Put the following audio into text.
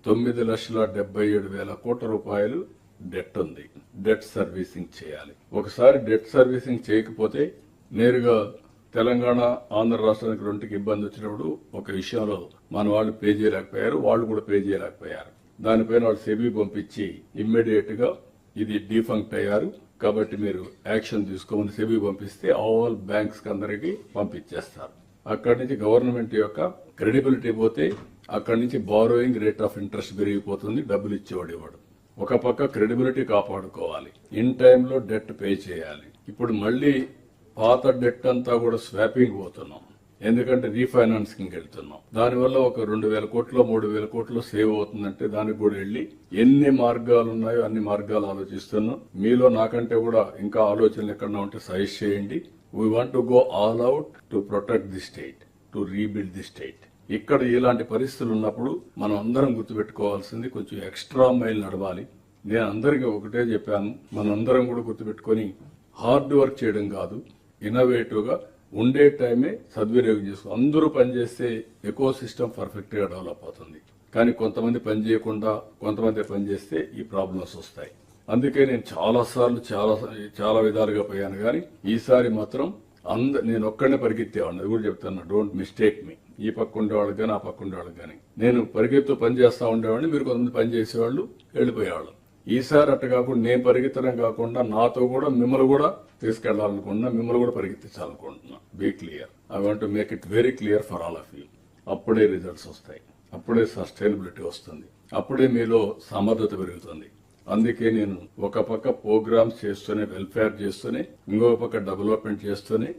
9,77,000 కోట్ల రూపాయలు డెట్ ఉంది. డెట్ సర్వీసింగ్ చేయాలి. ఒకసారి డెట్ సర్వీసింగ్ చేయకపోతే నేరుగా తెలంగాణ ఆంధ్ర రాష్ట్రానికి రెండుకి ఇబ్బంది వచ్చినప్పుడు ఒక విషయంలో మన వాళ్ళు పే చేయలేకపోయారు, వాళ్ళు కూడా పే చేయలేకపోయారు. దానిపైన వాళ్ళు సెబీ పంపించి ఇమ్మీడియట్ గా ఇది డిఫంక్ట్ అయ్యారు కాబట్టి మీరు యాక్షన్ తీసుకోమని సెబీ పంపిస్తే ఆల్ బ్యాంక్స్ అందరికి పంపించేస్తారు. అక్కడి నుంచి గవర్నమెంట్ యొక్క క్రెడిబిలిటీ పోతే అక్కడి నుంచి బారోయింగ్ రేట్ ఆఫ్ ఇంట్రెస్ట్ పెరిగిపోతుంది, డబ్బులు ఇచ్చేవాడు ఇవ్వడు. ఒక పక్క క్రెడిబిలిటీ కాపాడుకోవాలి, ఇన్ టైంలో డెట్ పే చేయాలి. ఇప్పుడు మళ్ళీ పాత డెట్ అంతా కూడా స్వాపింగ్ పోతున్నాం, ఎందుకంటే రీఫైనాన్సింగ్ వెళ్తున్నాం. దానివల్ల ఒక 2,000 కోట్లు 3,000 కోట్లు సేవ్ అవుతుందంటే దానికి కూడా వెళ్లి ఎన్ని మార్గాలు ఉన్నాయో అన్ని మార్గాలు ఆలోచిస్తున్నాం. మీలో నాకంటే కూడా ఇంకా ఆలోచనలు ఎక్కడన్నా ఉంటే సజెస్ట్ చేయండి. We want to go all out to protect the state, to rebuild the state. ఇక్కడ ఇలాంటి పరిస్థితులు ఉన్నప్పుడు మనం అందరం గుర్తుపెట్టుకోవాల్సింది కొంచెం ఎక్స్ట్రా మైల్ నడవాలి. నేను అందరికీ ఒకటే చెప్పాను, మనందరం కూడా గుర్తుపెట్టుకుని హార్డ్ వర్క్ చేయడం కాదు, ఇన్నోవేటివ్ గా ఉండే టైమే సద్వినియోగం చేసుకో. అందరూ పనిచేస్తే ఎకో సిస్టమ్ పర్ఫెక్ట్ గా డెవలప్ అవుతుంది. కానీ కొంతమంది పని చేయకుండా కొంతమంది పనిచేస్తే ఈ ప్రాబ్లమ్స్ వస్తాయి. అందుకే నేను చాలా విధాలుగా పోయాను. కానీ ఈసారి మాత్రం నేను ఒక్కడనే పరిగెత్తేవాడిని. అది కూడా చెప్తాను, డోంట్ మిస్టేక్ మీ. ఈ పక్క ఉండేవాళ్ళకి కానీ ఆ పక్క ఉండేవాళ్ళకి కానీ నేను పరిగెత్తు పని చేస్తా ఉండేవాడిని, మీరు కొంతమంది పని చేసేవాళ్ళు వెళ్ళిపోయేవాళ్ళు. ఈసారి అట్ట కాకుండా నేను పరిగెత్తడం కాకుండా నాతో కూడా మిమ్మల్ని కూడా తీసుకెళ్లాలనుకుంటున్నా, మిమ్మల్ని కూడా పరిగెత్తించాలనుకుంటున్నా. Be clear. I want to make it very clear for all of you. అప్పుడే రిజల్ట్స్ వస్తాయి, అప్పుడే సస్టైనబిలిటీ వస్తుంది, అప్పుడే మీలో సమర్థత పెరుగుతుంది. అందుకే నేను ఒక పక్క ప్రోగ్రామ్స్ చేస్తూనే, వెల్ఫేర్ చేస్తూనే, ఇంకో పక్క డెవలప్మెంట్ చేస్తూనే